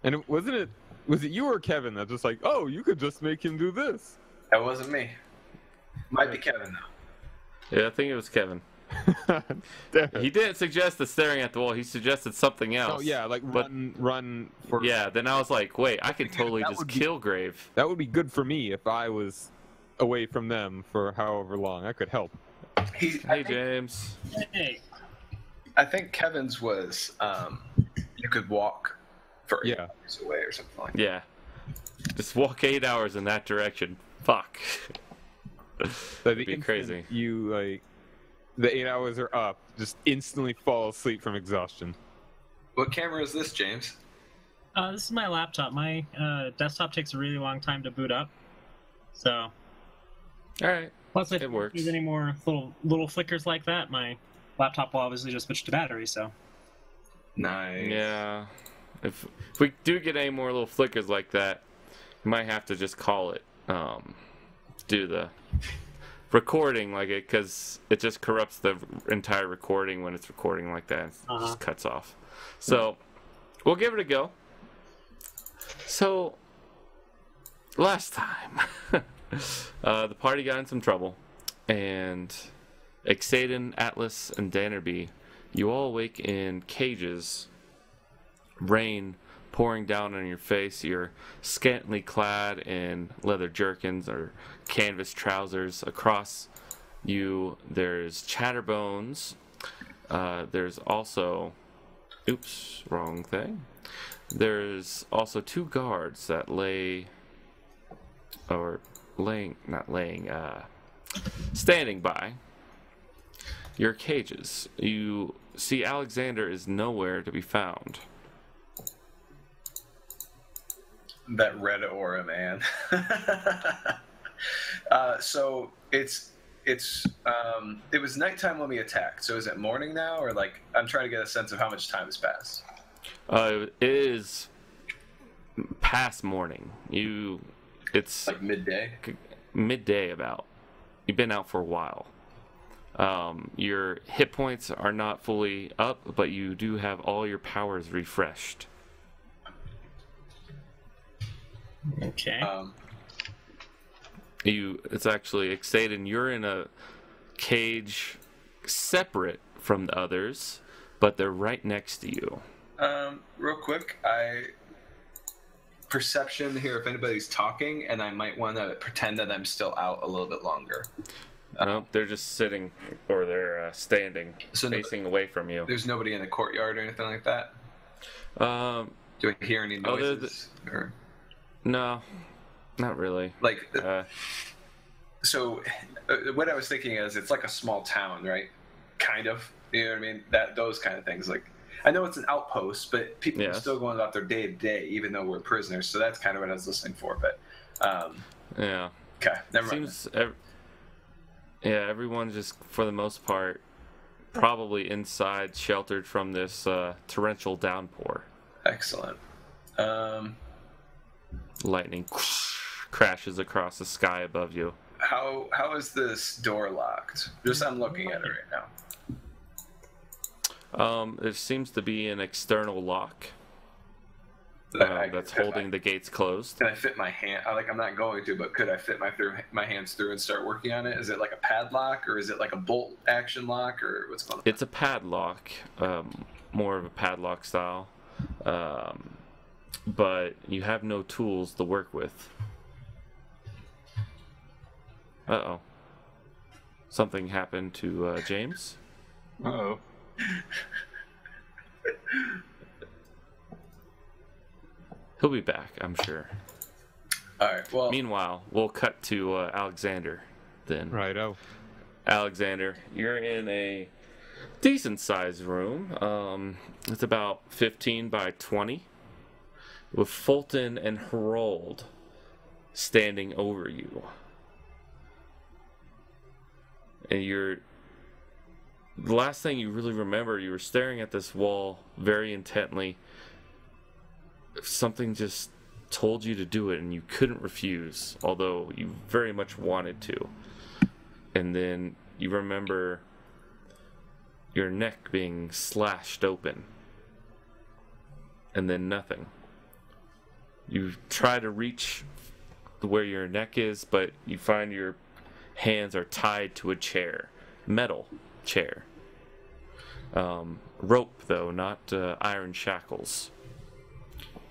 And was it you or Kevin that just like, oh, you could just make him do this? That wasn't me. Might be Kevin though. Yeah, I think it was Kevin. He didn't suggest the staring at the wall. He suggested something else. Oh yeah, like run for. Yeah, then I was like, wait, I could totally just kill Grave. That would be good for me if I was away from them for however long. I could help. Hey, James. Hey. I think Kevin's was you could walk for 8 hours away or something like that. Yeah. Just walk 8 hours in that direction. Fuck. That'd be crazy. You like the 8 hours are up, just instantly fall asleep from exhaustion. What camera is this, James? This is my laptop. My desktop takes a really long time to boot up. So. All right. Plus, if it works. there's any more little flickers like that, my laptop will obviously just switch to battery. So. Nice. Yeah. If we do get any more little flickers like that, we might have to just call it. Do the recording like it, because it just corrupts the entire recording when it's recording like that. It just cuts off. So we'll give it a go. So last time the party got in some trouble, and Exaden, Atlas, and Dannerby, you all awake in cages, rain pouring down on your face. You're scantily clad in leather jerkins or canvas trousers. Across you, there's Chatterbones. There's also... Oops, wrong thing. There's also 2 guards that standing by your cages. You see Alexander is nowhere to be found. That red aura, man. So it was nighttime when we attacked. So is it morning now, or like I'm trying to get a sense of how much time has passed? It is past morning. It's like midday. Midday about. You've been out for a while. Your hit points are not fully up, but you do have all your powers refreshed. Okay. It's actually Exaden. You're in a cage separate from the others, but they're right next to you. Real quick, perception here if anybody's talking, and I might want to pretend that I'm still out a little bit longer. No, they're just sitting, or they're standing, facing away from you. There's nobody in the courtyard or anything like that? Do I hear any noises? No, not really. Like, so what I was thinking is it's like a small town, right? Kind of. You know what I mean? Those kind of things. Like, I know it's an outpost, but people are still going about their day to day, even though we're prisoners. So that's kind of what I was listening for. But yeah. Okay, never mind. Everyone just, for the most part, probably inside, sheltered from this torrential downpour. Excellent. Lightning crashes across the sky above you. How is this door locked? Just I'm looking at it right now. There seems to be an external lock that's holding the gates closed. Can I fit my hand? I'm not going to, but could I fit my hands through and start working on it? Is it like a padlock, or is it like a bolt action lock, or what's going on? It's a padlock, more of a padlock style. But you have no tools to work with. Uh-oh. Something happened to James? Uh-oh. He'll be back, I'm sure. All right, well... Meanwhile, we'll cut to Alexander then. Righto. Alexander, you're in a decent-sized room. It's about 15 by 20. With Fulton and Harold standing over you. And the last thing you really remember, you were staring at this wall very intently. Something just told you to do it, and you couldn't refuse, although you very much wanted to. And then you remember your neck being slashed open. And then nothing. You try to reach where your neck is, but you find your hands are tied to a chair. Metal chair. Rope, though, not iron shackles.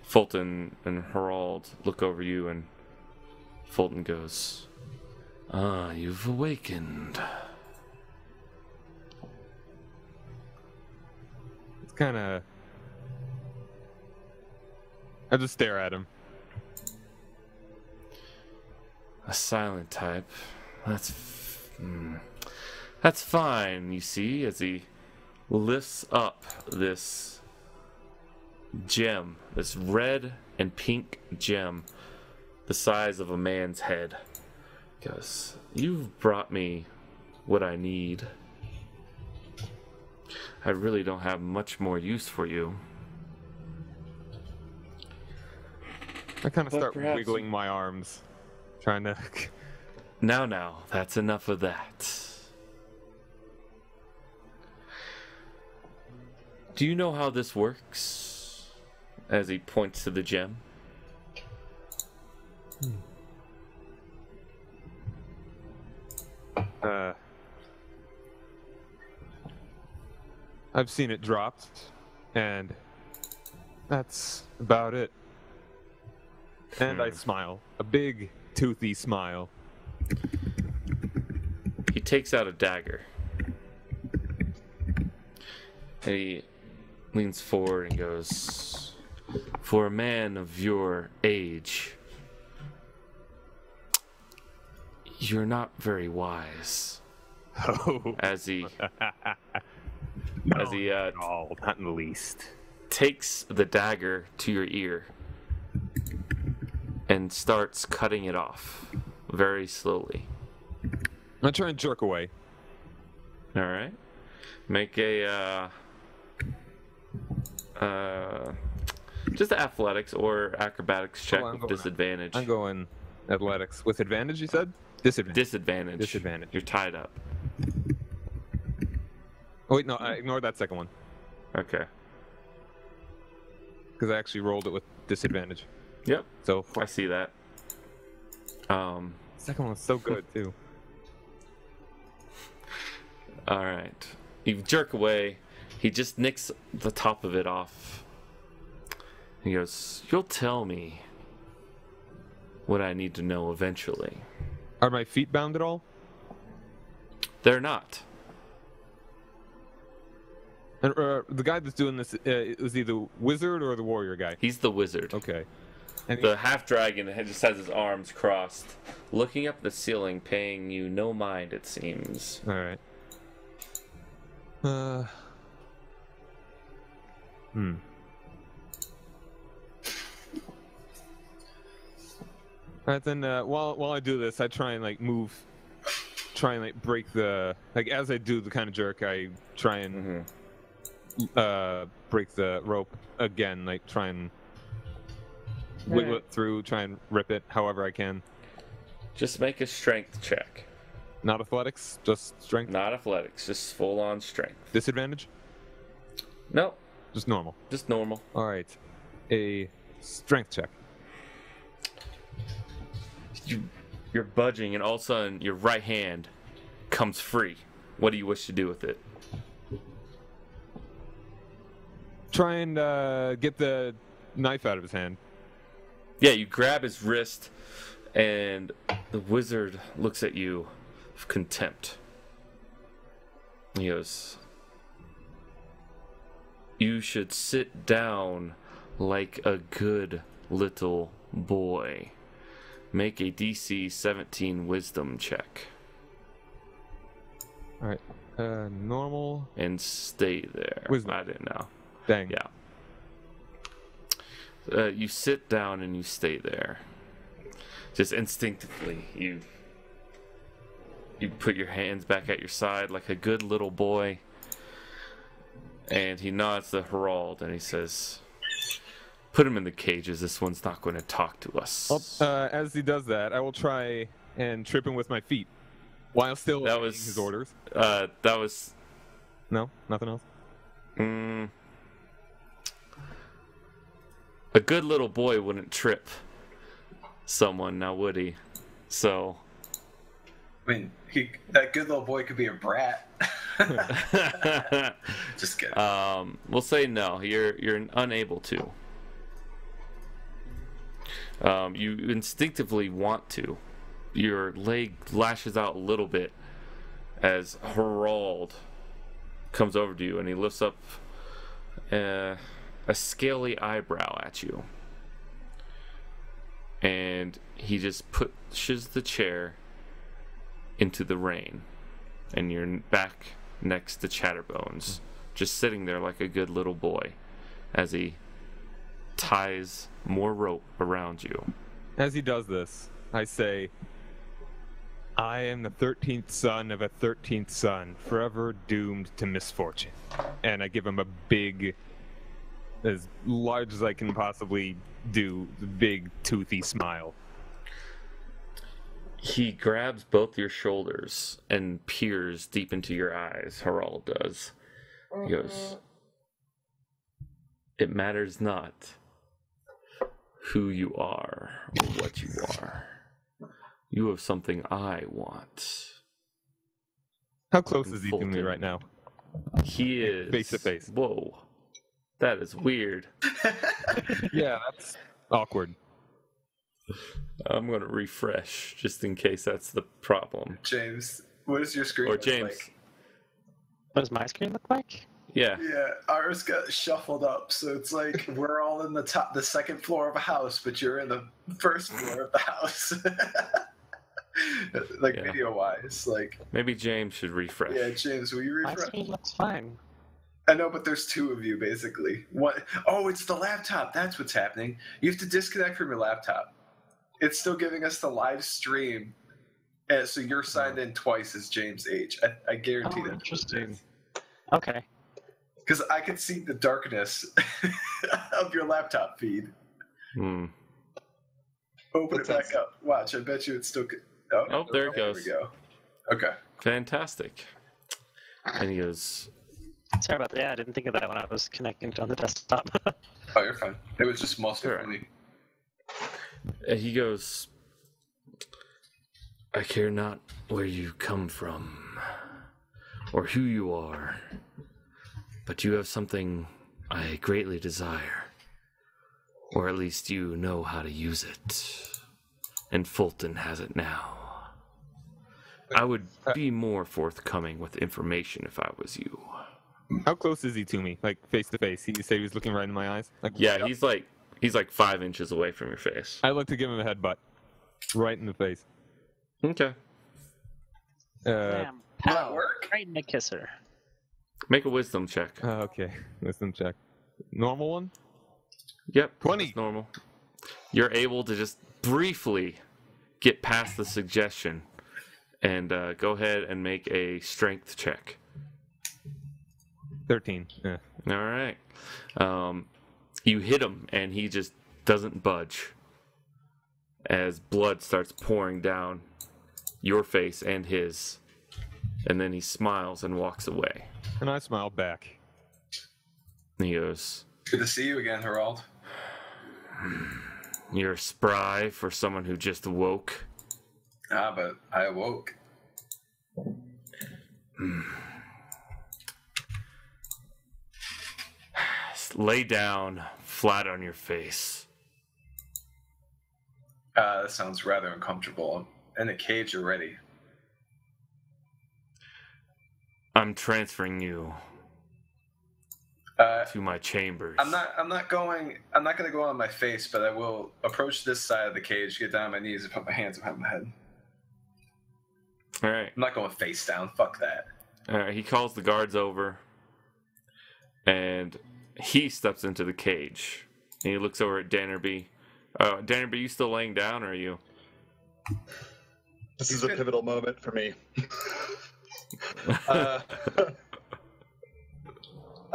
Fulton and Harald look over you, and Fulton goes, "Ah, you've awakened." It's kind of... I just stare at him. A silent type. That's fine, you see, as he lifts up this gem, this red and pink gem, the size of a man's head. He goes, "You've brought me what I need. I really don't have much more use for you." I kind of But start perhaps- wiggling my arms, trying to... Now, that's enough of that. Do you know how this works? As he points to the gem. I've seen it dropped, and that's about it. And I smile. A big, toothy smile. He takes out a dagger. And he leans forward and goes, "For a man of your age, you're not very wise." Oh, As he all, not in the least. takes the dagger to your ear and starts cutting it off very slowly. I'm trying to jerk away. All right. Make a just athletics or acrobatics check I'm with going- disadvantage. I'm going athletics. With advantage, you said? Disadvantage. Disadvantage. Disadvantage. You're tied up. Oh, wait, no, I ignored that second one. Okay. Because I actually rolled it with disadvantage. Yep. So, I see that. second one was so good, too. All right. You jerk away. He just nicks the top of it off. He goes, "You'll tell me what I need to know eventually." Are my feet bound at all? They're not. And, the guy that's doing this, is he the wizard or the warrior guy? He's the wizard. Okay. And The half-dragon just has his arms crossed, looking up the ceiling, paying you no mind, it seems. all right. All right, then while I do this, I try and like break the, like as I do the kind of jerk, I try and break the rope again, like try and wiggle it through, try and rip it however I can. Just make a strength check. Not athletics, just strength. Not athletics, just full-on strength. Disadvantage? Nope, Just normal. just normal. All right, a strength check. You're budging, and all of a sudden, your right hand comes free. What do you wish to do with it? Try and get the knife out of his hand. Yeah, you grab his wrist, and the wizard looks at you with contempt. He goes, "You should sit down like a good little boy. Make a DC 17 wisdom check. All right, normal. And stay there." Wisdom. I didn't know. Dang. Yeah. You sit down and you stay there. Just instinctively, you put your hands back at your side like a good little boy. And he nods to Harald and he says, "Put him in the cages. This one's not going to talk to us." Well, as he does that, I will try and trip him with my feet while still That obeying was- his orders. That was... No, nothing else. a good little boy wouldn't trip someone, now would he? So, I mean, that good little boy could be a brat. Just kidding. We'll say no. You're unable to. You instinctively want to. Your leg lashes out a little bit as Harald comes over to you, and he lifts up a scaly eyebrow at you. And he just pushes the chair into the rain. And you're back next to Chatterbones, just sitting there like a good little boy as he ties more rope around you. As he does this, I say, I am the 13th son of a 13th son, forever doomed to misfortune. And I give him a big, as large as I can possibly do, big toothy smile. He grabs both your shoulders and peers deep into your eyes, Harald does. He goes, it matters not who you are or what you are. You have something I want. How close is he to me right now? He is... Face to face. Whoa. That is weird. Yeah, that's awkward. I'm going to refresh just in case that's the problem. James, what does your screen Or look James. like? What does my screen look like? Yeah. Yeah, ours got shuffled up, so it's like we're all in the second floor of a house, but you're in the first floor of the house. Like video-wise, like. Maybe James should refresh. Yeah, James, will you My refresh? screen looks fine. I know, but there's two of you basically. What? Oh, it's the laptop. That's what's happening. You have to disconnect from your laptop. It's still giving us the live stream, and so you're signed in twice as James H. I guarantee that. Interesting. Okay. Because I can see the darkness of your laptop feed. Hmm. Open it back up. Watch. I bet you it's still. Oh, there it goes. There we go. Okay. Fantastic. And he goes, Sorry about that. Yeah, I didn't think of that when I was connecting to on the desktop. Oh, you're fine. It was just mostly Sure. for me. and he goes, I care not where you come from or who you are, but you have something I greatly desire, or at least you know how to use it, and Fulton has it now. I would be more forthcoming with information if I was you. How close is he to me? Like face to face? He said he was looking right in my eyes. Like, Yeah, he's like 5 inches away from your face. I'd like to give him a headbutt, right in the face. Okay. Bam. Will Pow. that work? Right in the kisser. Make a wisdom check. Okay, wisdom check. Normal one. Yep. 20. It's normal. You're able to just briefly get past the suggestion and go ahead and make a strength check. 13. Yeah. All right. You hit him, and he just doesn't budge as blood starts pouring down your face and his. And then he smiles and walks away. And I smile back. And he goes, Good to see you again, Harald. You're spry for someone who just woke. Ah, but I awoke. Lay down flat on your face. That sounds rather uncomfortable. I'm in a cage already. I'm transferring you Uh, to my chambers. I'm not going to go on my face, but I will approach this side of the cage, get down on my knees, and put my hands behind my head. All right. I'm not going face down. Fuck that. All right. He calls the guards over, and he steps into the cage. And he looks over at Dannerby. Dannerby, you still laying down, or are you? This is a pivotal moment for me. I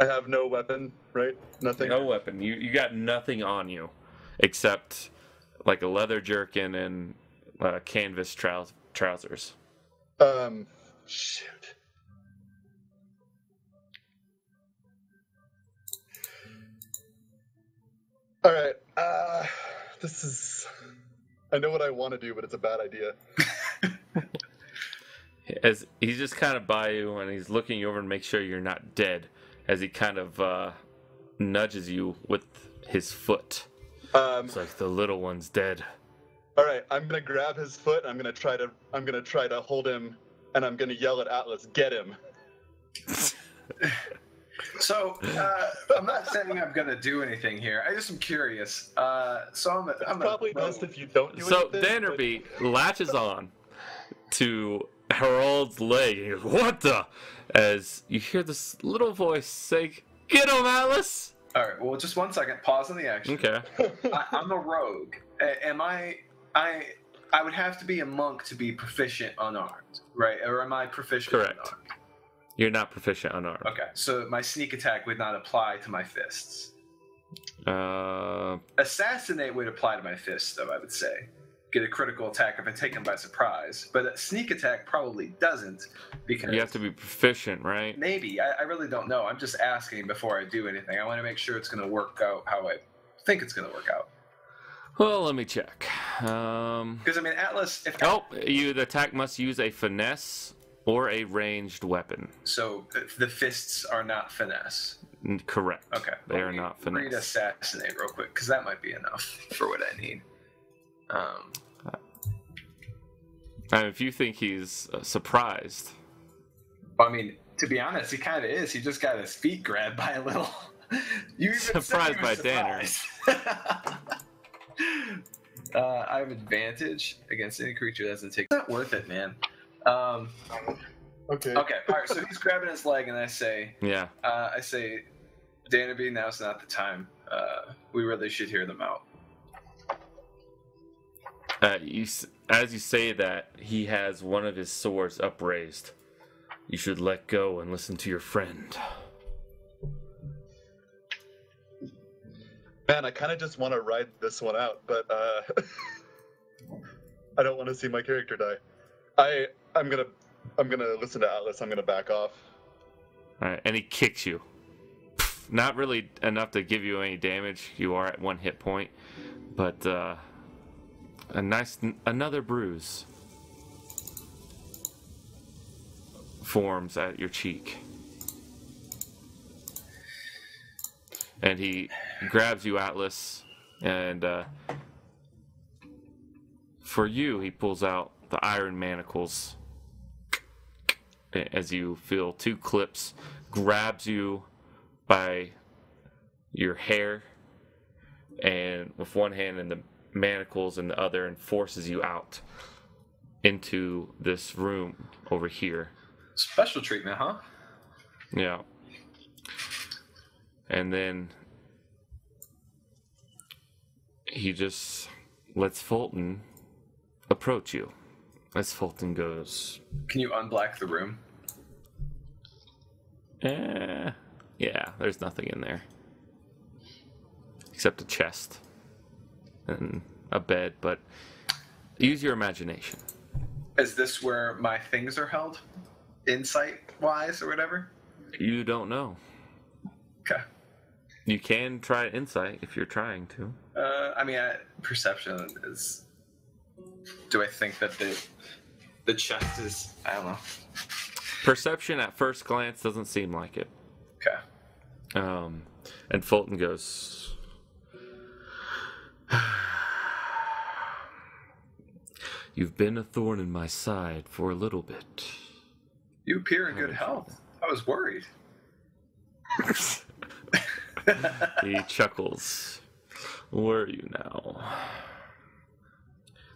have no weapon, right? Nothing. No weapon. You got nothing on you, except like a leather jerkin and canvas trousers. Shoot. All right. This is. I know what I want to do, but it's a bad idea. As he's just kind of by you, and he's looking you over to make sure you're not dead, as he kind of nudges you with his foot. It's like the little one's dead. All right, I'm gonna grab his foot. I'm gonna try to hold him, and I'm gonna yell at Atlas, "Get him!" So I'm not saying I'm gonna do anything here. I just am curious. So I'm Probably best if you don't do So anything. Danderby latches on to Harold's leg, and he goes, "What the?" As you hear this little voice say, "Get him, Atlas!" All right. Well, just 1 second. Pause on the action. Okay. I'm a rogue. Am I? I would have to be a monk to be proficient unarmed, right? Or am I proficient Correct. unarmed? You're not proficient unarmed. Okay. So my sneak attack would not apply to my fists. Assassinate would apply to my fists, though, I would say. Get a critical attack if I take him by surprise. But a sneak attack probably doesn't, because you have to be proficient, right? maybe. I really don't know. I'm just asking before I do anything. I want to make sure it's going to work out how I think it's going to work out. Well, let me check. Because, I mean, Atlas... if the attack must use a finesse or a ranged weapon. So the fists are not finesse. Correct. Okay. They are not finesse. Read assassinate real quick, because that might be enough for what I need. I mean, if you think he's surprised. I mean, to be honest, he kind of is. He just got his feet grabbed by a little... You even said Surprised you were by Danner. surprised. I have advantage against any creature that doesn't take... It's not worth it, man. Okay. Okay, all right, so he's grabbing his leg, and I say... Yeah. I say, Dannerby, now's not the time. We really should hear them out. As you say that, he has one of his swords upraised. You should let go and listen to your friend. Man, I kind of just want to ride this one out, but I don't want to see my character die. I'm gonna listen to Atlas. I'm gonna back off. All right, and he kicks you. Not really enough to give you any damage. You are at 1 hit point, but another bruise forms at your cheek. And he grabs you, Atlas, and for you, he pulls out the iron manacles as you feel 2 clips, grabs you by your hair, and with one hand and the manacles in the other, and forces you out into this room over here. Special treatment, huh? Yeah. And then he just lets Fulton approach you. As Fulton goes, Can you unblack the room? yeah, there's nothing in there. Except a chest and a bed, but use your imagination. Is this where my things are held? Insight-wise or whatever? You don't know. Okay. You can try insight if you're trying to. I mean, perception is... Do I think that the chest is... I don't know. Perception at first glance doesn't seem like it. Okay. And Fulton goes... You've been a thorn in my side for a little bit. You appear in good health. I was worried. He chuckles. Where are you now?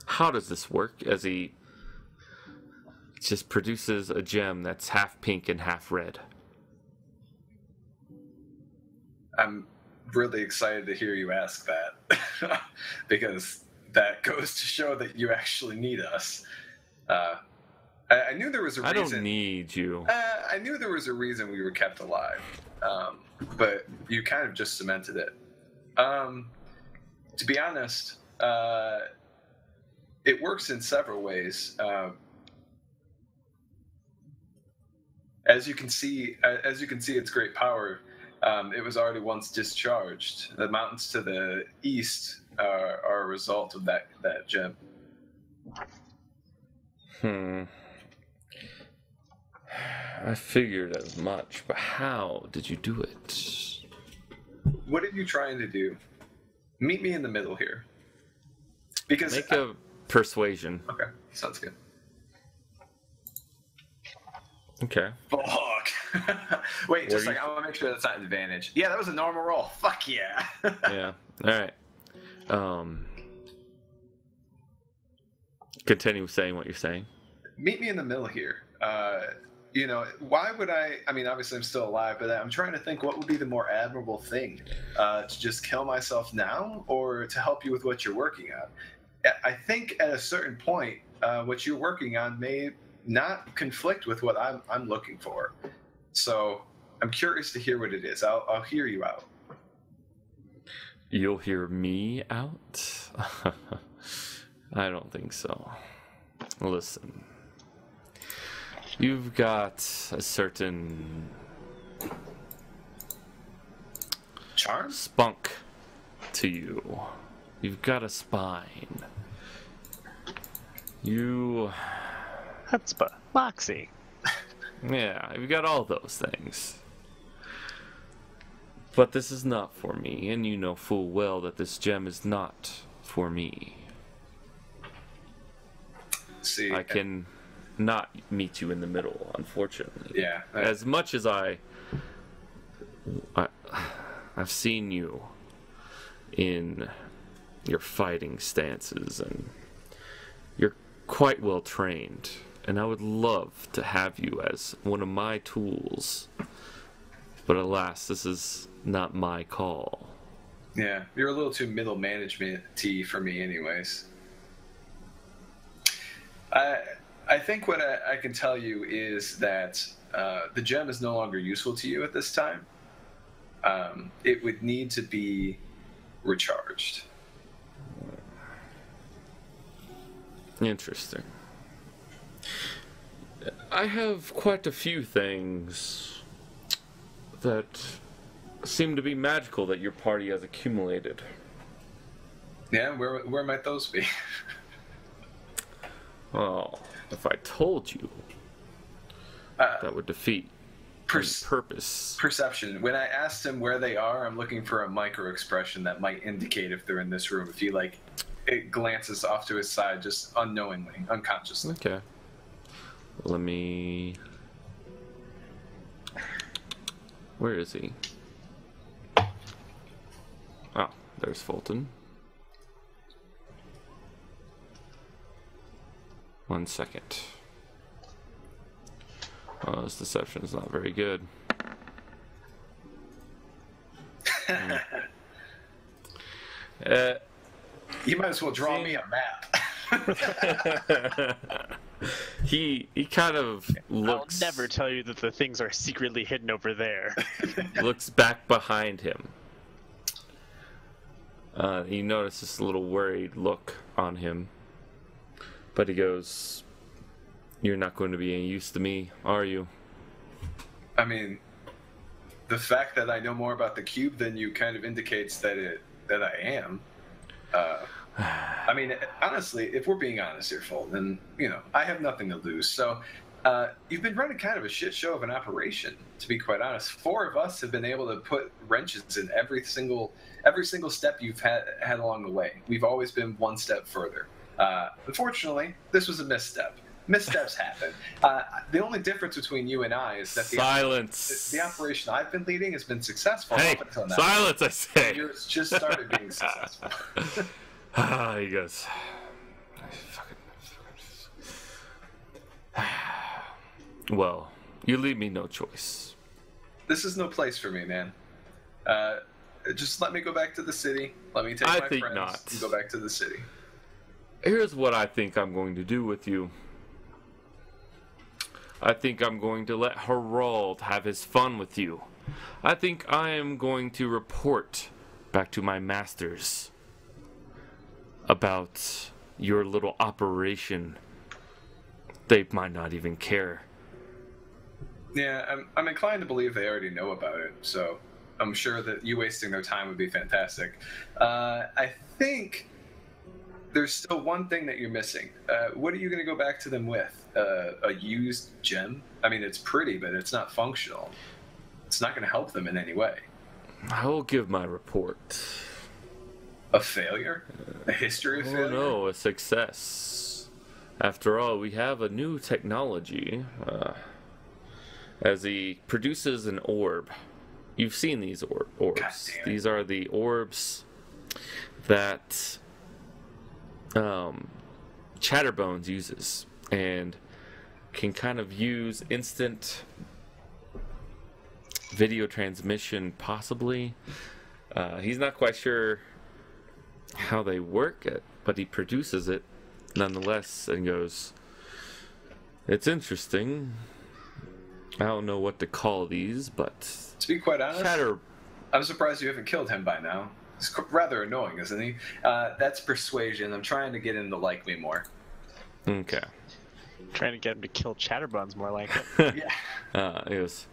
How does this work? As he just produces a gem that's half pink and half red. I'm really excited to hear you ask that. Because that goes to show that you actually need us. I knew there was a reason. I don't need you. I knew there was a reason we were kept alive. But you kind of just cemented it. To be honest, it works in several ways. As you can see its great power. It was already once discharged. The mountains to the east are a result of that gem. I figured as much, but how did you do it? What are you trying to do? Meet me in the middle here. Because Make a persuasion. Okay, sounds good. Okay. Fuck. Wait, just like I want to make sure that's not an advantage. Yeah, that was a normal roll. Fuck yeah. Yeah. All right. Continue saying what you're saying. Meet me in the middle here. Why would I mean, obviously I'm still alive, but I'm trying to think what would be the more admirable thing, to just kill myself now or to help you with what you're working on. I think at a certain point, what you're working on may not conflict with what I'm looking for. So I'm curious to hear what it is. I'll hear you out. You'll hear me out? I don't think so. Listen. You've got a certain charm? Spunk to you. You've got a spine. Chutzpah. Moxie. Yeah, you've got all those things. But this is not for me, and you know full well that this gem is not for me. See, I can not meet you in the middle, unfortunately. Yeah. As much as I've seen you in your fighting stances, and you're quite well trained, and I would love to have you as one of my tools. But alas, this is not my call. Yeah, you're a little too middle management-y for me anyways. I think what I can tell you is that the gem is no longer useful to you at this time. It would need to be recharged. Interesting. I have quite a few things that seem to be magical that your party has accumulated. Yeah, where might those be? Well, if I told you, that would defeat purpose. Perception. When I asked him where they are, I'm looking for a micro expression that might indicate if they're in this room. If he it glances off to his side, just unknowingly, unconsciously. Okay. Let me. Where is he? Oh, there's Fulton. 1 second. Oh, this deception is not very good. You might as well draw me a map. He kind of looks. I'll never tell you that the things are secretly hidden over there. Looks back behind him. You notice this little worried look on him. But he goes, "You're not going to be any use to me, are you?" I mean, the fact that I know more about the cube than you kind of indicates that I am. I mean, honestly, if we're being honest here, Fulton, then I have nothing to lose. So you've been running kind of a shit show of an operation, to be quite honest. 4 of us have been able to put wrenches in every single step you've had along the way. We've always been one step further. Unfortunately, this was a misstep. Missteps happen. The only difference between you and I is that the operation I've been leading has been successful. Hey, up until now. silence! I say. Yours just started being successful. He goes. Well, you leave me no choice. This is no place for me, man. Just let me go back to the city. Let me take my friends and go back to the city. Here's what I think I'm going to do with you. I think I'm going to let Harald have his fun with you. I think I am going to report back to my masters about your little operation. They might not even care. Yeah, I'm inclined to believe they already know about it, so I'm sure that you wasting their time would be fantastic. I think there's still one thing that you're missing. What are you going to go back to them with? A used gem? I mean, it's pretty, but it's not functional. It's not going to help them in any way. I will give my report. A failure? A history of failure? Oh no, a success. After all, we have a new technology. As he produces an orb. You've seen these orbs. These are the orbs that Chatterbones uses and can kind of use instant video transmission, possibly. He's not quite sure how they work, but he produces it nonetheless and goes, "It's interesting. I don't know what to call these, but..." To be quite honest, I'm surprised you haven't killed him by now. He's rather annoying, isn't he? That's persuasion. I'm trying to get him to like me more. Okay. Trying to get him to kill Chatterbones more like it. Yeah. It was...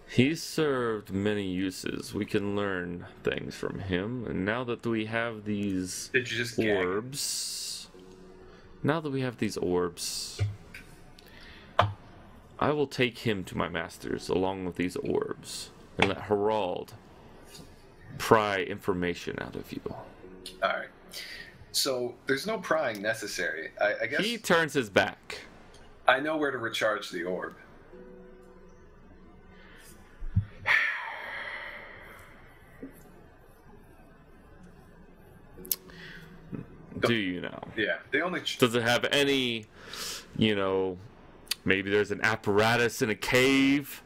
He's served many uses. We can learn things from him. And now that we have these Did you just orbs... Now that we have these orbs... I will take him to my masters along with these orbs and let Harald pry information out of you. Alright. So, there's no prying necessary. I guess... He turns his back. I know where to recharge the orb. Do you know? Yeah. The only... Does it have any, maybe there's an apparatus in a cave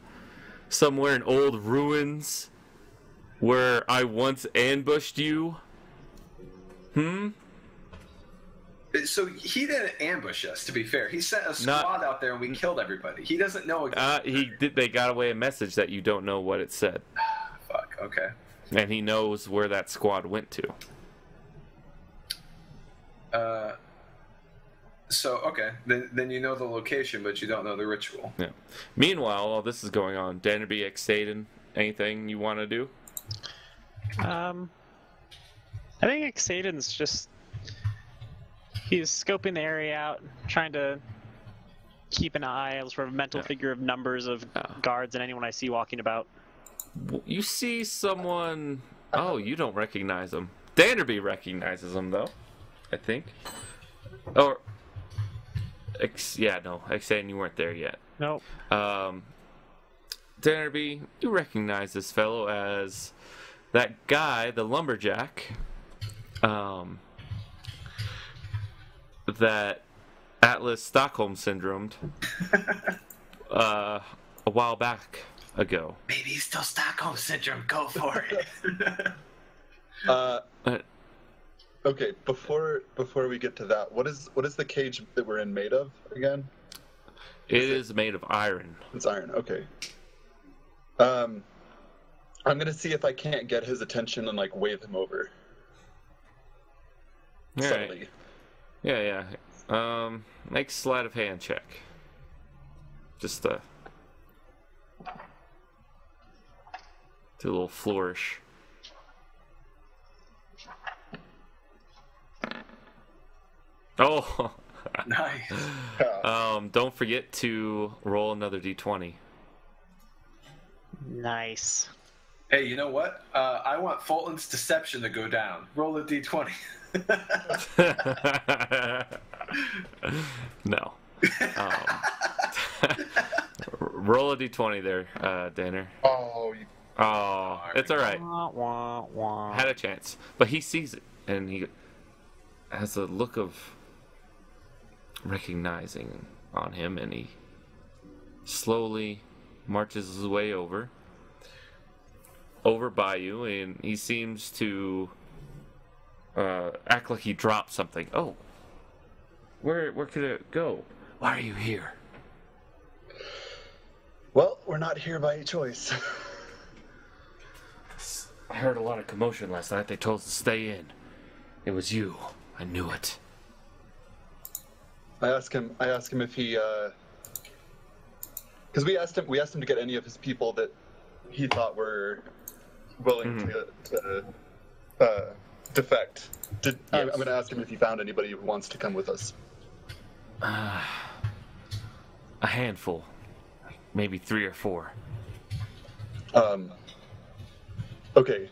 somewhere in old ruins where I once ambushed you? So he didn't ambush us, to be fair. He sent a squad out there and we killed everybody. He doesn't know exactly. They got away a message that you don't know what it said. Fuck, okay. And he knows where that squad went to. So, okay. Then you know the location, but you don't know the ritual. Yeah. Meanwhile, while this is going on, Danby, Xaden, anything you want to do? I think Xaden's just... He's scoping the area out, trying to keep an eye, a sort of mental figure of numbers of guards and anyone I see walking about. You see someone... Oh, you don't recognize him. Danby recognizes him, though, I think. Or... Xaden, you weren't there yet. Nope. Danby, you recognize this fellow as that guy, the lumberjack, that Atlas Stockholm syndromed a while back ago. Maybe he's still Stockholm syndrome. Go for it. Okay, before we get to that, what is the cage that we're in made of again? It is made of iron. It's iron. Okay. I'm gonna see if I can't get his attention and wave him over. All Subtly. Right. Yeah. Make sleight of hand check. Just do a little flourish. Oh. Nice. Don't forget to roll another d20. Nice. Hey, you know what? I want Fulton's deception to go down. Roll a d20. No. Roll a d20 there, Danner. Oh. It's all right. Wah, wah, wah. Had a chance, but he sees it and he has a look of recognizing on him, and he slowly marches his way over by you, and he seems to act like he dropped something. Oh, where could it go? Why are you here? Well, we're not here by choice. I heard a lot of commotion last night. They told us to stay in. It was you. I knew it. I asked him if he, because we asked him to get any of his people that he thought were willing to defect. I'm going to ask him if he found anybody who wants to come with us. A handful, maybe 3 or 4. Okay.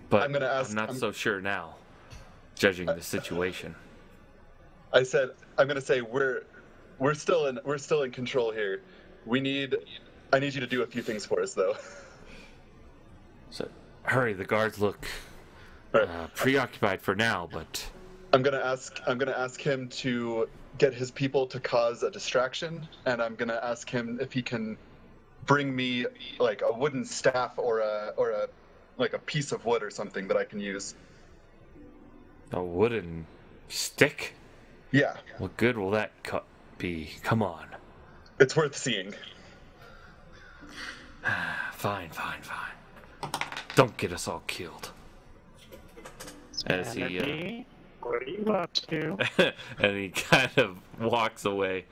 But I'm not so sure now, judging the situation. I said I'm going to say we're still in control here. I need you to do a few things for us, though. So hurry, the guards look preoccupied for now, but I'm gonna ask him to get his people to cause a distraction, and I'm gonna ask him if he can bring me like a wooden staff or a piece of wood or something that I can use. A wooden stick? Yeah. What good will that be? Come on. It's worth seeing. Fine. Don't get us all killed. As he, what are you up to? and he kind of walks away.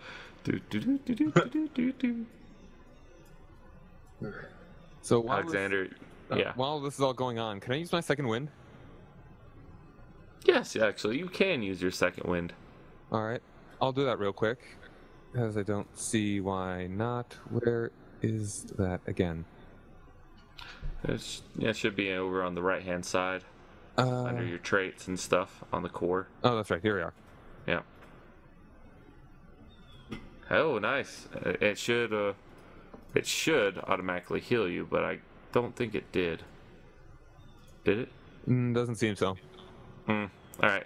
So while Alexander, while this is all going on, can I use my second wind? Yes, actually, you can use your second wind. All right, I'll do that real quick, because I don't see why not. Where is that again? It should be over on the right-hand side, under your traits and stuff on the core. Oh, that's right. Here we are. Yeah. Oh, nice. It should automatically heal you, but I don't think it did. Did it? Doesn't seem so. All right.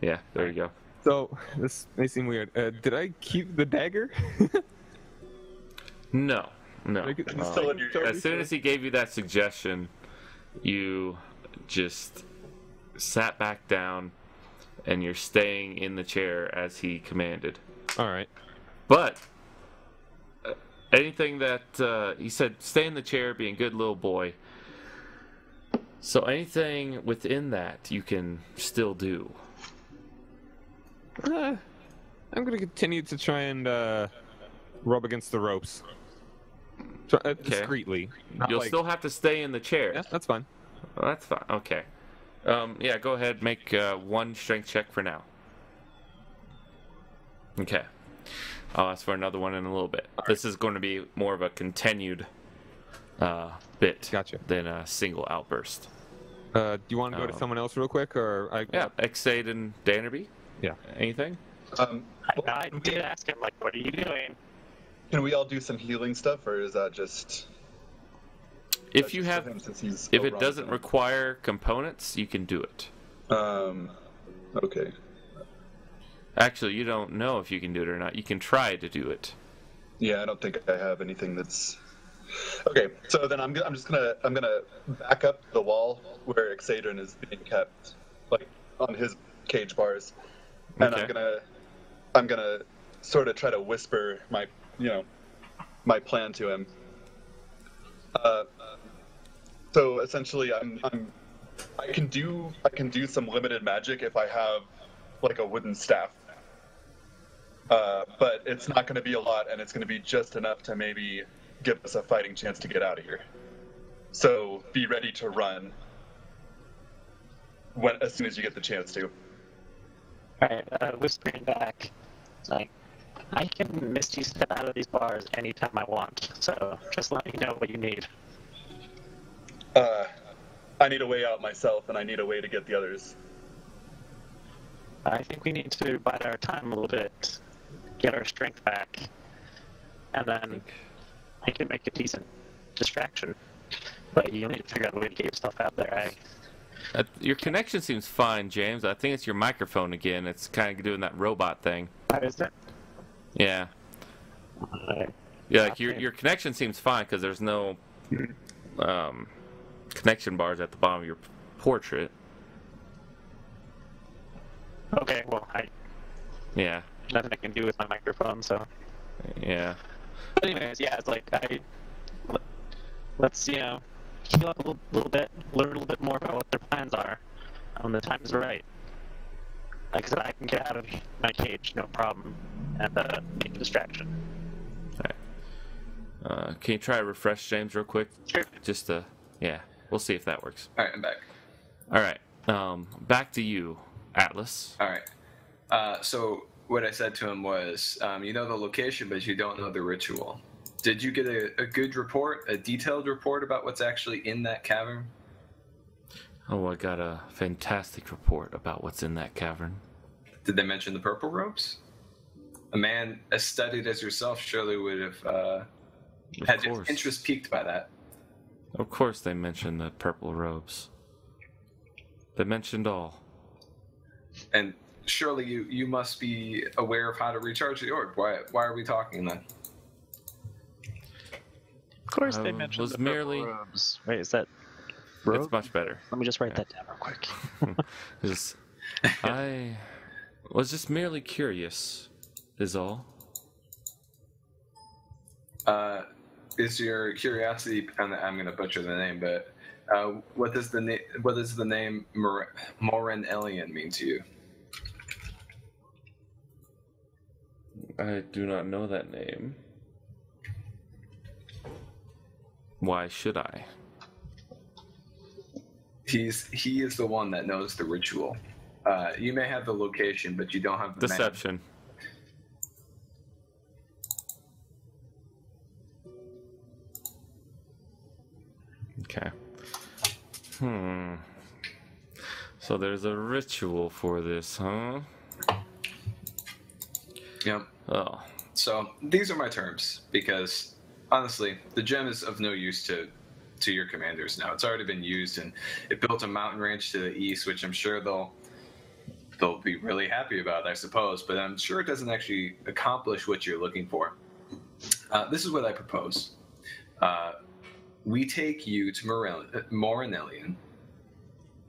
Yeah, there you go. So this may seem weird. Did I keep the dagger? No. It's still in your As soon as he gave you that suggestion, you just sat back down, and you're staying in the chair as he commanded. All right. But anything that he said, stay in the chair, be a good little boy. So anything within that you can still do. I'm going to continue to try and rub against the ropes. Discreetly. You'll still have to stay in the chair. Yeah, that's fine. Well, that's fine. Okay. Yeah, go ahead. Make one strength check for now. Okay. I'll ask for another one in a little bit. This is going to be more of a continued bit than a single outburst. Do you want to go to someone else real quick, or yeah, Exade and Dannerby? Yeah. Anything? I did ask him, like, what are you doing? Can we all do some healing stuff, or is that just? If it doesn't require components, you can do it. Okay. Actually, you don't know if you can do it or not. You can try to do it. Yeah, I don't think I have anything that's. Okay, so then I'm gonna back up the wall where Exadrin is being kept, like on his cage bars, and Okay. I'm gonna sort of try to whisper my plan to him. So essentially, I can do some limited magic if I have like a wooden staff. But it's not going to be a lot, and it's going to be just enough to maybe give us a fighting chance to get out of here. So be ready to run as soon as you get the chance to. Alright, whispering back, like, I can misty step out of these bars anytime I want, so just let me know what you need. I need a way out myself, and I need a way to get the others. I think we need to bide our time a little bit, get our strength back, and then I can make a decent distraction. But you'll need to figure out a way to get yourself out there. Your connection seems fine, James. I think it's your microphone again. It's kind of doing that robot thing. What is it? Yeah. Yeah, like your connection seems fine because there's no connection bars at the bottom of your portrait. Okay, well, Yeah. nothing I can do with my microphone, so. Yeah. But anyways, yeah, it's like, let's, heal up a little bit, learn a little bit more about what their plans are when the time is right. Like I said, I can get out of my cage, no problem, and make a distraction. Can you try to refresh James real quick? Sure. Just yeah, we'll see if that works. All right, I'm back. All right, back to you, Atlas. All right. So what I said to him was, you know the location, but you don't know the ritual. Did you get a good report, a detailed report about what's actually in that cavern? Oh, I got a fantastic report about what's in that cavern. Did they mention the purple robes? A man as studied as yourself surely would have had his interest piqued by that. Of course they mentioned the purple robes. They mentioned all. And surely you must be aware of how to recharge the orb. Why are we talking then? Of course they mentioned the purple robes. Wait, is that robes? It's much better. Let me just write that down real quick. I was just merely curious, is all. Is your curiosity? I'm going to butcher the name, but what does the name Morinelian mean to you? I do not know that name. Why should I? He is the one that knows the ritual. You may have the location, but you don't have the deception. Man. Okay. So there's a ritual for this, huh? Yep. Oh. So these are my terms, because honestly, the gem is of no use to your commanders now. It's already been used, and it built a mountain range to the east, which I'm sure they'll be really happy about, I suppose. But I'm sure it doesn't actually accomplish what you're looking for. This is what I propose. We take you to Morinelian.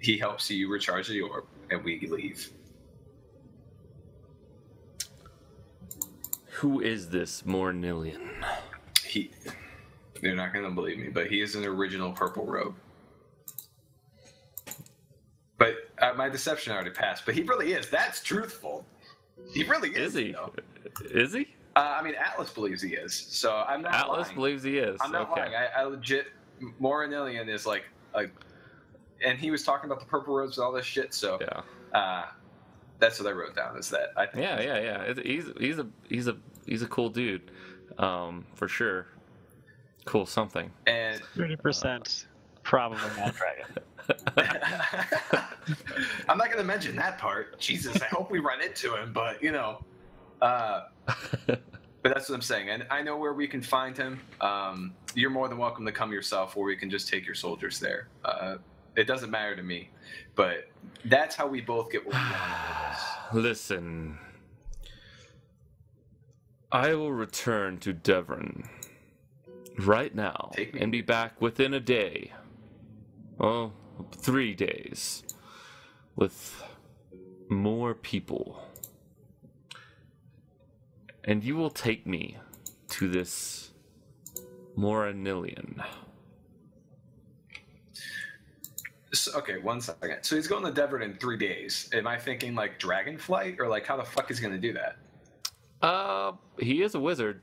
He helps you recharge the orb, and we leave. Who is this Morinelian? You're not going to believe me, but he is an original purple robe. But my deception already passed. But he really is. That's truthful. He really is. Is he? Though. Is he? I mean, Atlas believes he is. So I'm not Atlas lying. believes he is. I'm not lying. I legit... Morinelian is like... And he was talking about the purple robes and all this shit, so... Yeah. That's what I wrote down, is that I think... Yeah. He's a cool dude. For sure. Cool something. And 30% probably not dragon. I'm not going to mention that part. Jesus, I hope we run into him, but, you know... But that's what I'm saying. And I know where we can find him. You're more than welcome to come yourself, or we can just take your soldiers there. It doesn't matter to me. But that's how we both get what we want out of this. Listen. I will return to Devon right now and be back within a day. Well, 3 days. With more people. And you will take me to this Morinelian. So, okay, 1 second. So he's going to Devon in 3 days. Am I thinking like Dragonflight, or like how the fuck is he going to do that? He is a wizard.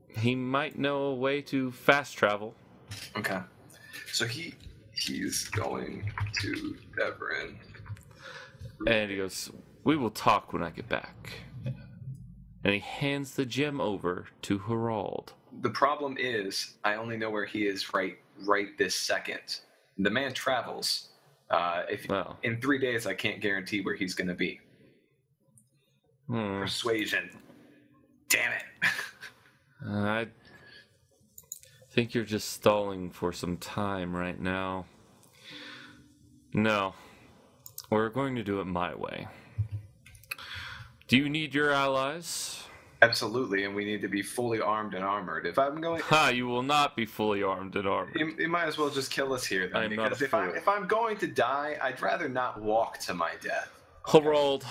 He might know a way to fast travel. Okay. So he's going to Devon. And he goes, "We will talk when I get back." And he hands the gem over to Harald. The problem is, I only know where he is right this second. The man travels. In 3 days, I can't guarantee where he's going to be. Persuasion. Damn it. I think you're just stalling for some time right now. No. We're going to do it my way. Do you need your allies? Absolutely, and we need to be fully armed and armored. If I'm going... You will not be fully armed and armored. You might as well just kill us here, then. Because if I'm going to die, I'd rather not walk to my death. Harald,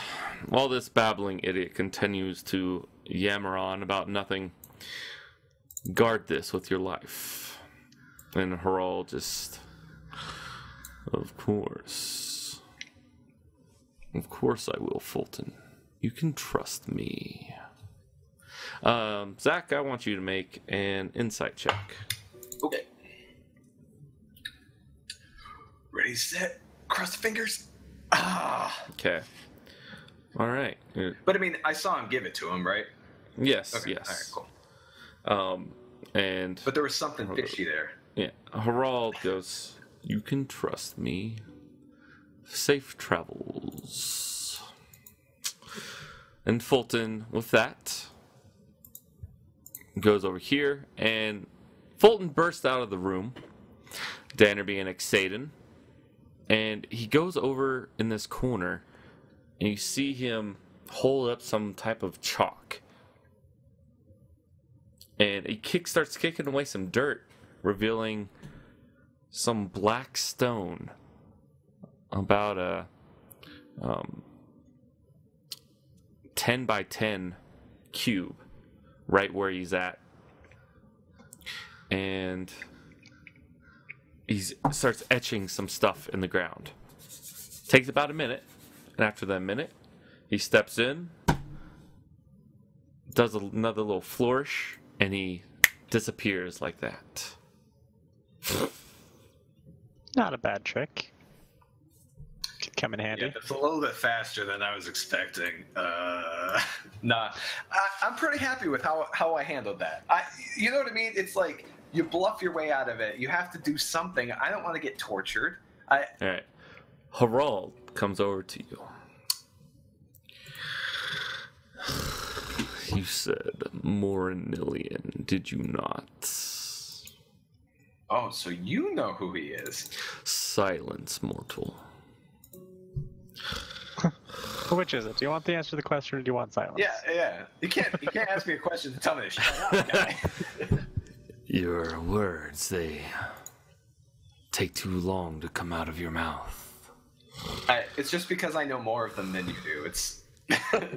while this babbling idiot continues to yammer on about nothing, guard this with your life. And Harald just... Of course. Of course I will, Fulton. You can trust me. Zach, I want you to make an insight check. Okay. Ready, set, cross the fingers. Ah. Okay. All right. But I mean, I saw him give it to him, right? Yes. Okay. Yes. All right, cool. And But there was something fishy there. yeah, Harald goes, "You can trust me. Safe travels." And Fulton, with that, goes over here, and Fulton bursts out of the room, Dannerby and Exaden, and he goes over in this corner, and you see him hold up some type of chalk. And he starts kicking away some dirt, revealing some black stone about a 10 by 10 cube right where he's at. And he starts etching some stuff in the ground. Takes about a minute, and after that minute, he steps in, does another little flourish, and he disappears like that. Not a bad trick. Could come in handy. Yeah, it's a little bit faster than I was expecting. Nah, I'm pretty happy with how I handled that. You know what I mean? It's like you bluff your way out of it. You have to do something. I don't want to get tortured. All right. Harald comes over to you. You said Morinillion, did you not? Oh, so you know who he is. Silence, mortal. Which is it? Do you want the answer to the question, or do you want silence? Yeah. You can't ask me a question to tell me to shut up, guy. Your words, they take too long to come out of your mouth. It's just because I know more of them than you do. It's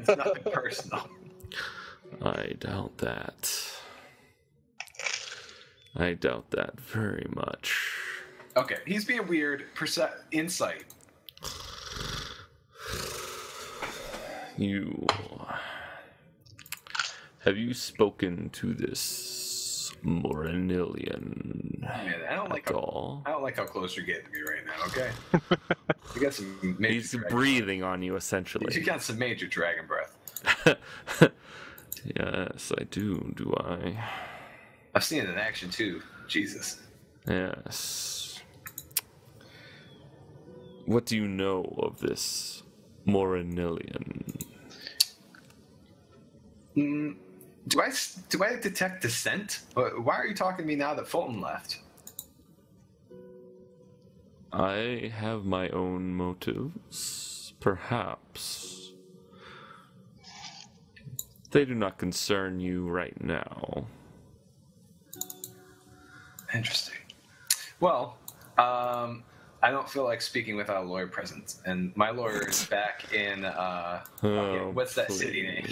nothing personal. I doubt that. I doubt that very much. Okay, he's being weird. Insight. Have you spoken to this Morinillion I don't like how close you're getting to me right now. Okay, you got some. He's breathing on you, essentially. You got some major dragon breath. Yes, I do. Do I? I've seen it in action too. Jesus. Yes. What do you know of this Morinillion? Do I detect dissent? Why are you talking to me now that Fulton left? I have my own motives, perhaps. They do not concern you right now. Interesting. Well, I don't feel like speaking without a lawyer present, and my lawyer is back in. What's that city name?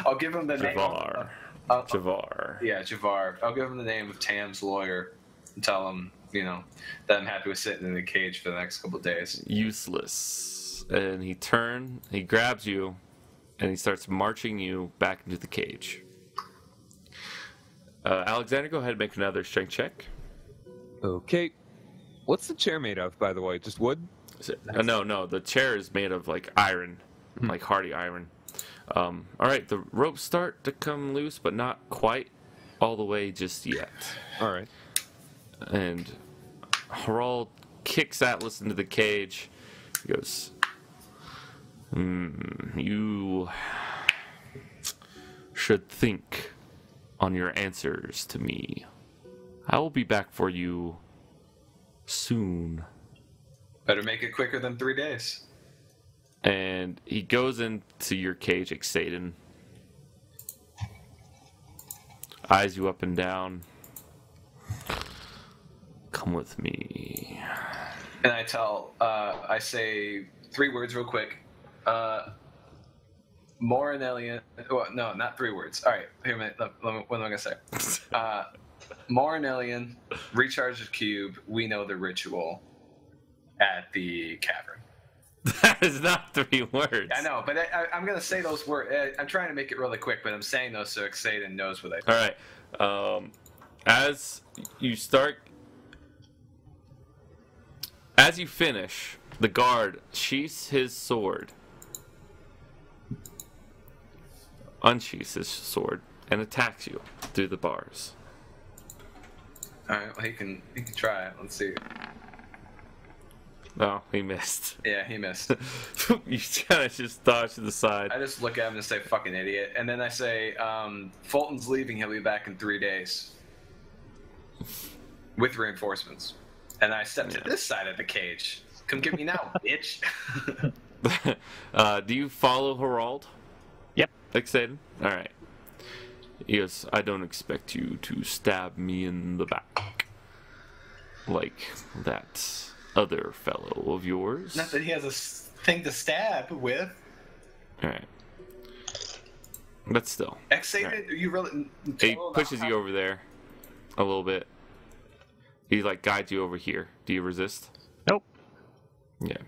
I'll give him the name. Javar. Yeah, Javar. I'll give him the name of Tam's lawyer and tell him, that I'm happy with sitting in the cage for the next couple of days. Useless. And he grabs you, and he starts marching you back into the cage. Alexander, go ahead and make another strength check. Okay. What's the chair made of, by the way? Just wood? No. The chair is made of like iron, like hardy iron. All right, the ropes start to come loose, but not quite all the way just yet. All right. And Harald kicks Atlas into the cage. He goes, "You should think on your answers to me. I will be back for you soon." Better make it quicker than 3 days. And he goes into your cage, Exaden. Eyes you up and down. Come with me. And I say 3 words real quick. Morinillion. Well, no, not 3 words. All right, here, what am I going to say? Morinillion, recharge the cube. We know the ritual at the cavern. That is not 3 words. I know, but I'm going to say those words. I'm trying to make it really quick, but I'm saying those so Xaden knows what I think. All right. As you start, as you finish, the guard sheaths his sword, unsheaths his sword, and attacks you through the bars. All right, well, he can try it. Let's see. Oh, he missed. Yeah, he missed. You kind of just dodge to the side. I just look at him and say, fucking idiot. And then I say, Fulton's leaving. He'll be back in 3 days. With reinforcements. And I step to this side of the cage. Come get me now, bitch. Do you follow Harald? Yep. Excited? Alright. He goes, I don't expect you to stab me in the back. Like that other fellow of yours. Not that he has a thing to stab with. Alright. But still. Excited? You really... He pushes you over there a little bit. He like guides you over here. Do you resist? Nope. Yeah.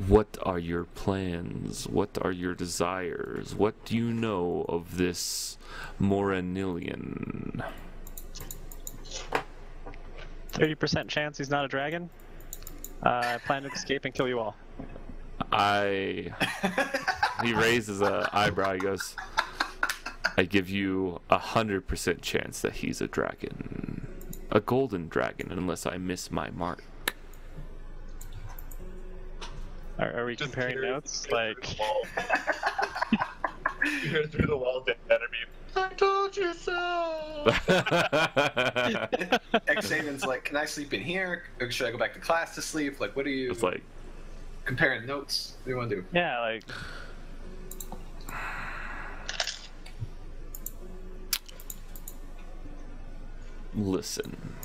What are your plans? What are your desires? What do you know of this Moranilian? 30% chance he's not a dragon. I plan to escape and kill you all. He raises an eyebrow. He goes, I give you 100% chance that he's a dragon. A golden dragon, unless I miss my mark. Are we comparing notes? Like... You hear through the wall, the enemy. I told you so! Xavian's like, can I sleep in here? Or should I go back to class to sleep? Like, what are you... It's like... Comparing notes? What do you want to do? Yeah, like... Listen.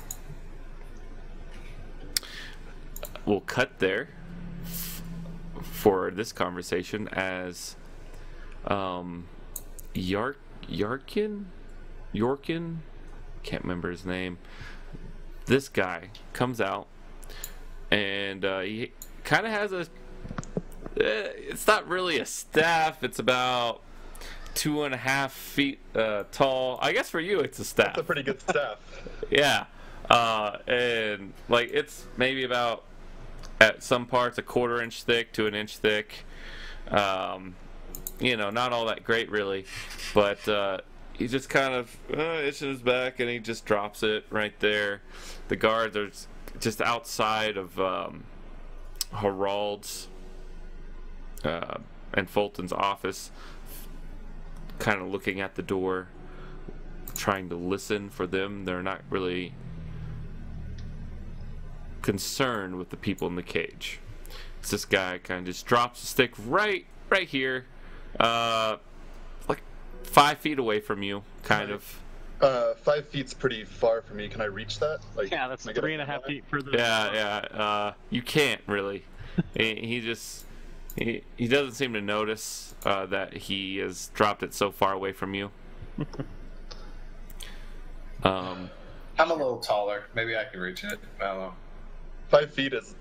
We'll cut there for this conversation as Yorkin? Can't remember his name. This guy comes out and he kind of has a it's not really a staff, it's about 2.5 feet tall. I guess for you it's a staff. That's a pretty good staff. Yeah. And like it's maybe about at some parts a 1/4 inch thick to 1 inch thick. You know, not all that great really, but he just kind of itching his back and he just drops it right there. The guards are just outside of Harald's and Fulton's office, kind of looking at the door, trying to listen for them. They're not really concerned with the people in the cage. It's this guy kind of just drops the stick right here, like 5 feet away from you, kind of. 5 feet's pretty far for me. Can I reach that? Like, yeah, that's 3.5 feet further. Yeah. You can't really. He doesn't seem to notice that he has dropped it so far away from you. I'm a little taller. Maybe I can reach it. I don't know. 5 feet is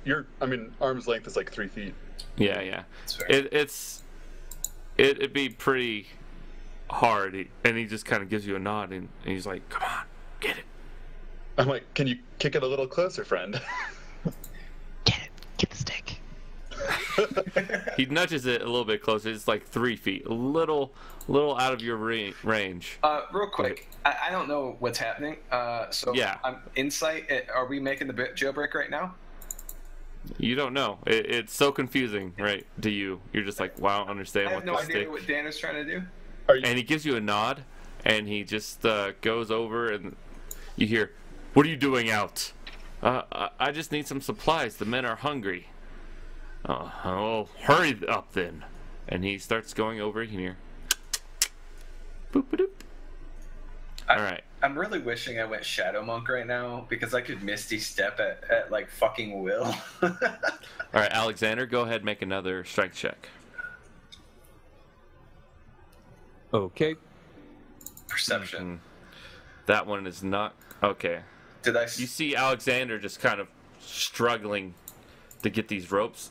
arm's length is like 3 feet. Yeah. That's fair. It'd be pretty hard, and he just kind of gives you a nod, and he's like, "Come on, get it." I'm like, can you kick it a little closer, friend? Get the stick. He nudges it a little bit closer. It's like 3 feet, a little out of your range. Real quick, I don't know what's happening. So Yeah. I'm insight. Are we making the jailbreak right now? You don't know. It's so confusing, right? To you, you're just like, "Wow, I don't understand I have what no this idea stick." what Dan is trying to do. And he gives you a nod, and he just goes over, and you hear, "What are you doing out?" I just need some supplies. The men are hungry." Oh, hurry up then. And he starts going over here. Boop-a-doop. All right. I'm really wishing I went Shadow Monk right now because I could Misty Step at like fucking will. All right, Alexander, go ahead and make another strength check. Okay. Perception. That one is not okay. Did I? You see Alexander just kind of struggling to get these ropes.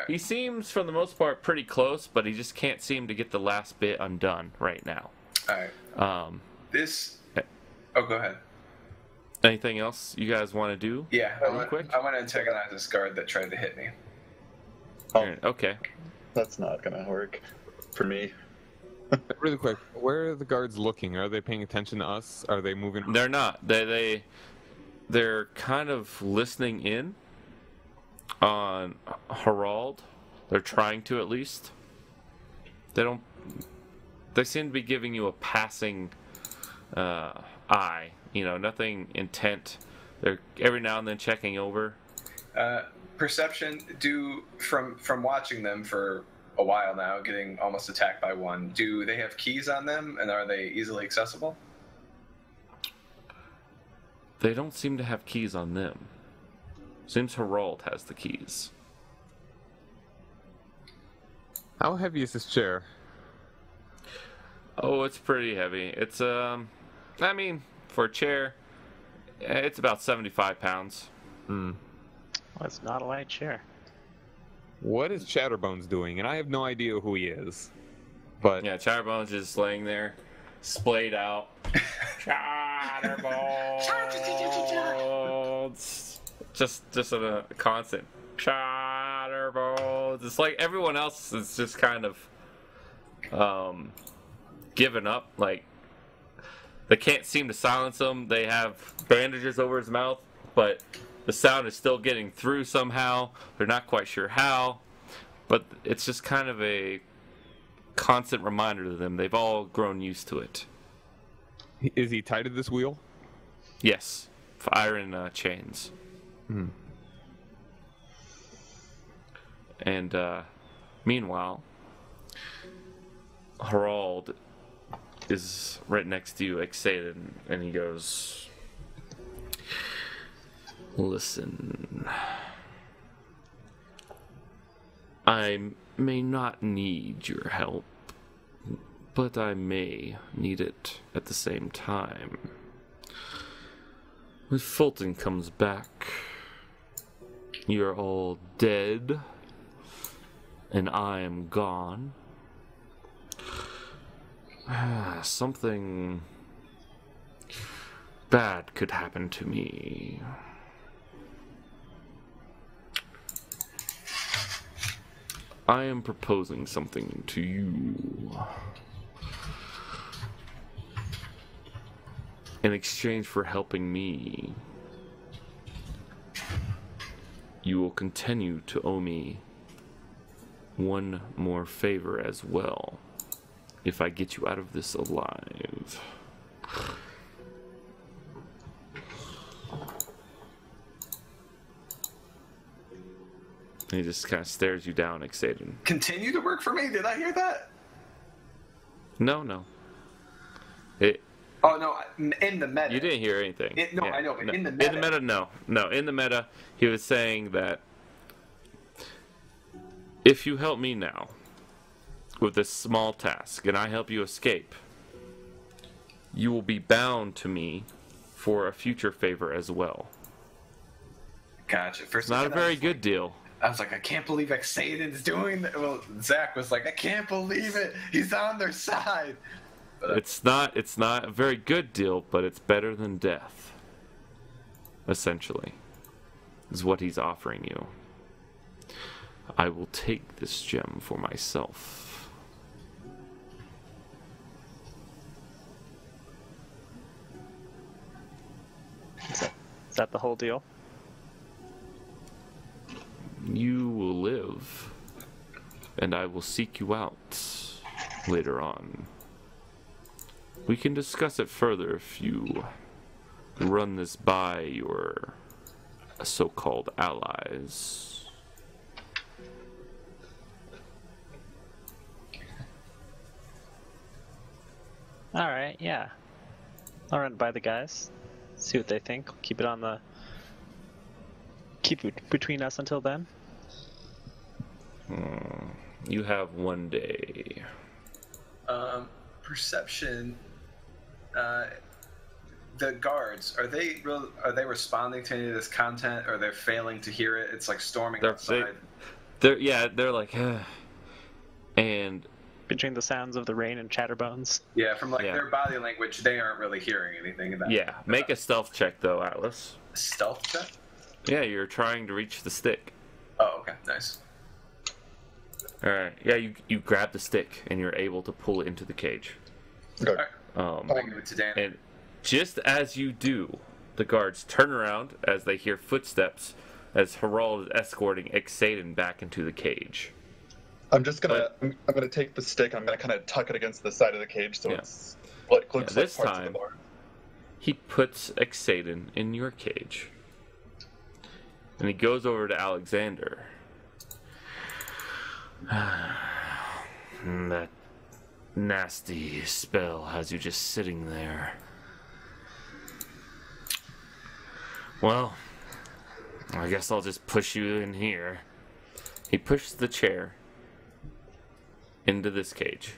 He seems, for the most part, pretty close, but he just can't seem to get the last bit undone right now. All right. Oh, go ahead. Anything else you guys want to do? Yeah, quick? I want to antagonize this guard that tried to hit me. Oh, Okay. that's not gonna work for me. Really quick, where are the guards looking? Are they paying attention to us? Are they moving? They're not. They're kind of listening in on Harald. They're trying to, at least. They seem to be giving you a passing eye. You know, nothing intent. They're every now and then checking over. Perception. From watching them for a while now, getting almost attacked by one. Do they have keys on them, and are they easily accessible? They don't seem to have keys on them. Seems Harald has the keys. How heavy is this chair? Oh, it's pretty heavy. It's I mean, for a chair, it's about 75 pounds. Well, it's not a light chair. What is Chatterbones doing? And I have no idea who he is. But Yeah, Chatterbones just laying there, splayed out. Chatterbones. just a constant. Chatterbones. It's like everyone else is just kind of given up. Like, they can't seem to silence him. They have bandages over his mouth, but the sound is still getting through somehow. They're not quite sure how, but it's just kind of a constant reminder to them. They've all grown used to it. is he tied to this wheel? Yes, iron chains. And meanwhile, Harald is right next to you, excited, and he goes, "Listen, I may not need your help, but I may need it at the same time. When Fulton comes back, you're all dead, and I am gone. Something bad could happen to me. I am proposing something to you. In exchange for helping me, you will continue to owe me one more favor as well, if I get you out of this alive." And he just kind of stares you down, excited. Continue to work for me? Did I hear that? No. Oh, no, in the meta. You didn't hear anything. I know, but no. in the meta. In the meta, no. No, in the meta, he was saying that if you help me now with this small task, and I help you escape, you will be bound to me for a future favor as well. Gotcha. It's not a very good deal. I was like, I can't believe Xaden's doing that. Well, Zach was like, I can't believe it. He's on their side. But, It's not a very good deal, but it's better than death. Essentially, is what he's offering you. I will take this gem for myself. Is that the whole deal? You will live, and I will seek you out later on. We can discuss it further if you run this by your so-called allies. Alright, yeah. I'll run it by the guys. See what they think. Keep it between us until then. You have one day. perception, the guards, are they responding to any of this content, or they're failing to hear it? It's like storming outside. They're like, and between the sounds of the rain and chatterbones. Yeah, from their body language, they aren't really hearing anything about. Yeah, make a stealth check though, Atlas. A stealth check? Yeah, you're trying to reach the stick. Oh, okay, nice. All right, yeah, you grab the stick and you're able to pull it into the cage. Okay. I'll give it to Dan. And just as you do, the guards turn around as they hear footsteps as Harald is escorting Exaden back into the cage. I'm just gonna I'm gonna take the stick. I'm gonna kind of tuck it against the side of the cage so it's like looks like this parts time, of the bar. He puts Exaden in your cage, and he goes over to Alexander. That nasty spell has you just sitting there. Well, I guess I'll just push you in here. He pushes the chair into this cage.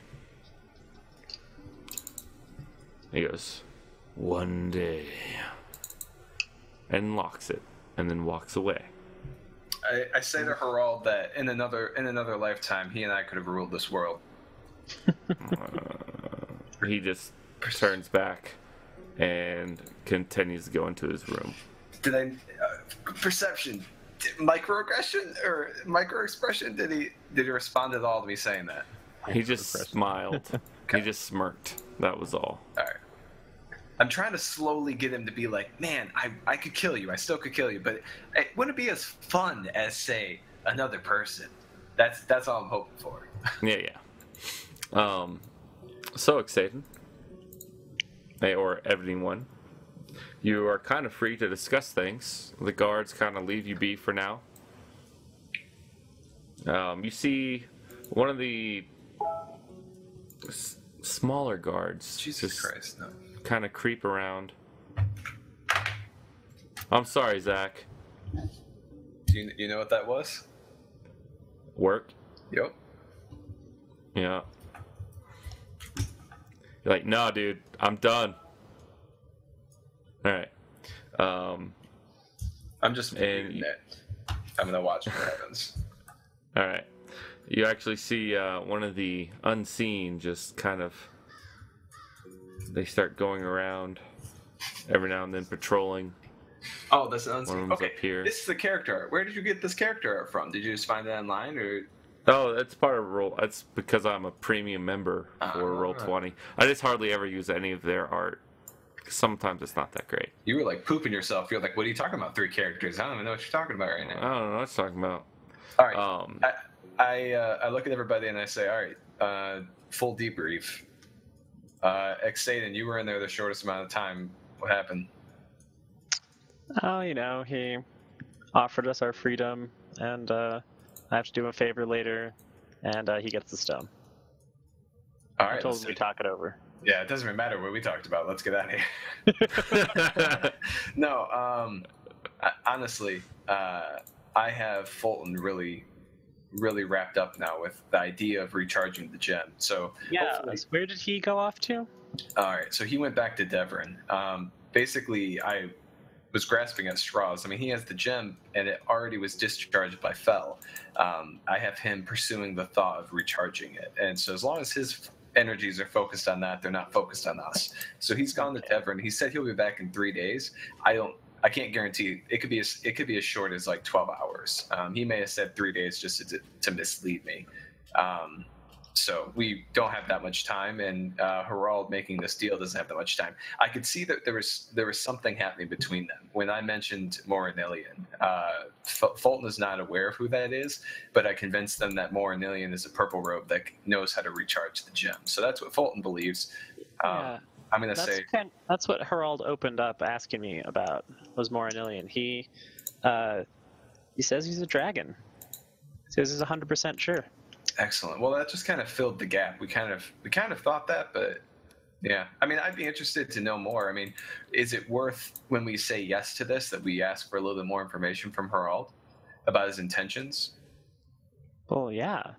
He goes, one day, and locks it, and then walks away. I say to Harald that in another lifetime, he and I could have ruled this world. He just turns back and continues to go into his room. Did I perception, microaggression or microexpression? Did he respond at all to me saying that? He just smiled. Okay. He just smirked. That was all. All right. I'm trying to slowly get him to be like, man, I could kill you. I still could kill you, but it wouldn't be as fun as, say, another person. That's all I'm hoping for. Yeah. So Exaden, or everyone, you are kind of free to discuss things. The guards kind of leave you be for now. You see one of the smaller guards Jesus Christ, no. kind of creep around. I'm sorry, Zach. Do you know what that was? Work? Yep. Yeah. You're like, no, dude, I'm done. All right. I'm just muting it. I'm gonna watch what happens. All right. You actually see one of the unseen just kind of. They start going around every now and then, patrolling. Oh, that's an unseen. One of them's up here. This is the character art. Where did you get this character art from? Did you just find it online, or? Oh, that's part of Roll. That's because I'm a premium member for Roll20. I just hardly ever use any of their art. Sometimes it's not that great. You were like pooping yourself. You're like, what are you talking about? 3 characters? I don't even know what you're talking about right now. I don't know what you're talking about. All right. I look at everybody and I say, all right, full debrief. Exaden, you were in there the shortest amount of time. What happened? Oh, he offered us our freedom, and I have to do him a favor later, and he gets the stone. All right. I told him we talk it over. Yeah, it doesn't even matter what we talked about. Let's get out of here. No, honestly, I have Fulton really wrapped up now with the idea of recharging the gem. So yeah, where did he go off to? All right, so he went back to Devon. Basically, I was grasping at straws. I mean, he has the gem, and it already was discharged by Fell. I have him pursuing the thought of recharging it, and so as long as his energies are focused on that, they're not focused on us. So he's gone to Devon. He said he'll be back in 3 days. I can't guarantee. It could be as short as like 12 hours. He may have said 3 days just to mislead me. So we don't have that much time, and Harald making this deal doesn't have that much time. I could see that there was something happening between them. When I mentioned Morinillion, Fulton is not aware of who that is, but I convinced them that Morinillion is a purple robe that knows how to recharge the gem. So that's what Fulton believes. Yeah. I'm going to say... That's what Harald opened up asking me about, was Morinillion. He says he's a dragon. He says he's 100% sure. Excellent. Well, that just kind of filled the gap. We kind of thought that, but yeah. I mean, I'd be interested to know more. I mean, is it worth, when we say yes to this, that we ask for a little bit more information from Harald about his intentions? Well, yeah.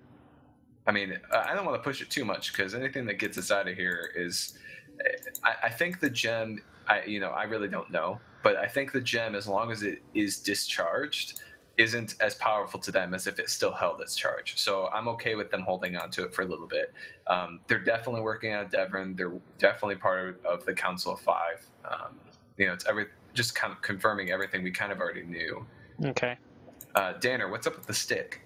I mean, I don't want to push it too much, because anything that gets us out of here is I think the gem. I really don't know, but I think the gem, as long as it is discharged, isn't as powerful to them as if it still held its charge. So I'm okay with them holding on to it for a little bit. They're definitely working at Devon. They're definitely part of the Council of Five. It's just kind of confirming everything we kind of already knew. Okay. Danner, what's up with the stick?